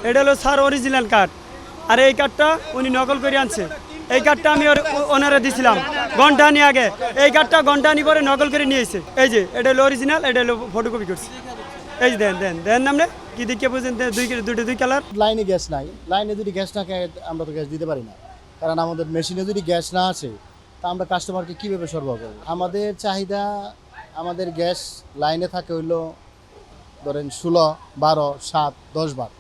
এটা হলো sir original কাঠ, আর এই কাঠটা উনি নকল করে আনছে। এই কাঠটা আমি ওনারা দিছিলাম ঘন্টা নিয়ে আগে, এই কাঠটা ঘন্টা নিয়ে পরে নকল করে নিয়েছে। এই যে এটা হলো অরিজিনাল, এটা হলো ফটোকপি করছে। এই যে দেন দেন দেন নামনে কি দেখে বুঝেন, দুই কালার। লাইনে গ্যাস নাই, লাইনে যদি গ্যাস না খায় আমরা তো গ্যাস দিতে পারি না, কারণ আমাদের মেশিনে যদি গ্যাস না আসে তা আমরা কাস্টমারকে কীভাবে সরবরাহ করবো। আমাদের চাহিদা, আমাদের গ্যাস লাইনে থাকে হইলো ধরেন 16, 12, 7, 10 বার।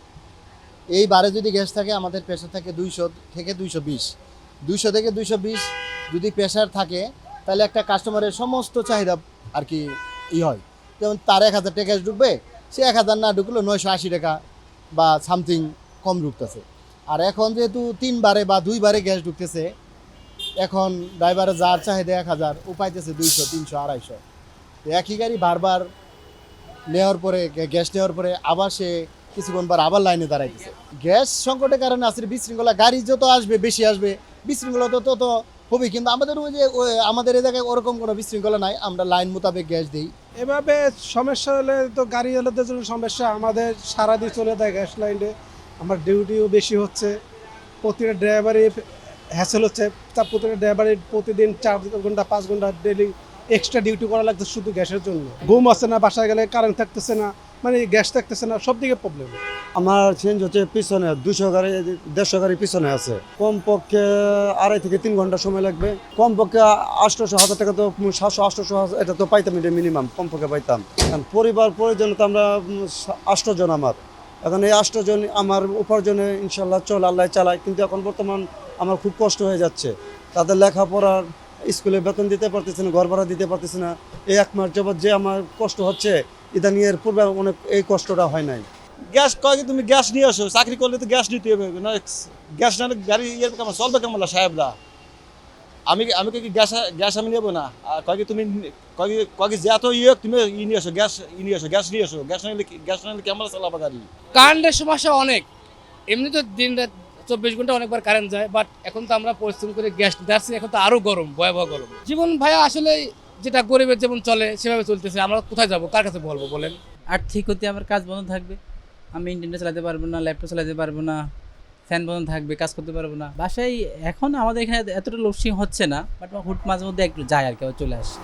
এই বারে যদি গ্যাস থাকে আমাদের প্রেশার থাকে 200 থেকে 220, 200 থেকে 220 যদি প্রেশার থাকে তাহলে একটা কাস্টমারের সমস্ত চাহিদা আর কি হয়। যেমন তার 1000 টাকা গ্যাস ঢুকবে, সে 1000 না ঢুকলো 980 টাকা বা সামথিং কম ঢুকতেছে। আর এখন যেহেতু 3 বারে বা 2 বারে গ্যাস ঢুকতেছে, এখন ড্রাইভারের যার চাহিদা 1000 ও পাইতেছে 200, 300, 250। একই গাড়ি বারবার নেওয়ার পরে, গ্যাস নেওয়ার পরে আবার সে কিছুক্ষণ পর আবার লাইনে দাঁড়াইতেছে। গ্যাস সংকটের কারণে আসলে বিশৃঙ্খলা, গাড়ি যত আসবে বেশি আসবে, বিশৃঙ্খলা তত হবে। কিন্তু আমাদের ওই যে আমাদের এই জায়গায় ওরকম কোনো বিশৃঙ্খলা নাই, আমরা লাইন মোতাবেক গ্যাস দিই। এভাবে সমস্যা হলে তো গাড়ি হলেদের জন্য সমস্যা, আমাদের সারাদিন চলে যায় গ্যাস লাইনে। আমার ডিউটিও বেশি হচ্ছে, প্রতিটা ড্রাইভারই হ্যাসেল হচ্ছে। তার প্রতিটা ড্রাইভারের প্রতিদিন 4 ঘন্টা 5 ঘন্টা ডেলি এক্সট্রা ডিউটি করা লাগছে শুধু গ্যাসের জন্য। ঘুম আসছে না, বাসায় গেলে কারেন্ট থাকতেছে না, মানে গ্যাস থাকতেছে না, সব দিকে প্রবলেম। আমার চেঞ্জ হচ্ছে পিছনে 200 গাড়ি 150 গাড়ি পিছনে আছে, কমপক্ষে 2.5 থেকে 3 ঘন্টা সময় লাগবে। কমপক্ষে 800-1000 টাকা তো 700-800 এটা তো পাইতাম, এটা মিনিমাম কমপক্ষে পাইতাম। কারণ পরিবার পরিজন তো আমরা 8 জন, এখন এই 8 জন আমার উপার্জনে ইনশাল্লাহ চল, আল্লাহ চালায়। কিন্তু এখন বর্তমান আমার খুব কষ্ট হয়ে যাচ্ছে, তাদের লেখাপড়ার স্কুলে বেতন দিতে পারতেছে না, ঘর ভাড়া দিতে পারতেছে না। এই 1 মাস যাবৎ যে আমার কষ্ট হচ্ছে, ইদানিং এর পূর্বে অনেক এই কষ্টটা হয় নাই। গ্যাস কয় কি তুমি গ্যাস নিয়ে আসো, চাকরি করলে তো গ্যাস নিতে হবে না, গ্যাস না গাড়ি কেমন চলবে কেমন সাহেবরা। আমি কি গ্যাস আমি নেবো না। আর কয় কি তুমি কয় কি যত তুমি নিয়ে আসো, গ্যাস নিয়ে আসো, গ্যাস নিলে কেমন চালাবা গাড়ি। কারেন্টের সমস্যা অনেক, এমনি তো দিন রাত 24 ঘন্টা অনেকবার কারেন্ট যায়, বাট এখন তো আমরা পরিশ্রম করে গ্যাস দিচ্ছি, এখন তো আরো গরম, ভয়াবহ গরম। জীবন ভাইয়া আসলে যেটা গরিবের যেমন চলে সেভাবে চলতেছে। আমরা কোথায় যাব, কার কাছে বলবো বলেন। আর্থিক ক্ষতি, আমার কাজ বন্ধ থাকবে, আমি ইন্টারনেট চালাতে পারবো না, ল্যাপটপ চালাতে পারবো না, ফ্যান বন্ধ থাকবে, কাজ করতে পারবো না। বাসায় এখন আমাদের এখানে এতটা লোডশেডিং হচ্ছে না, বাট হুট মাঝে মধ্যে একটু যায় আর কি, চলে আসে।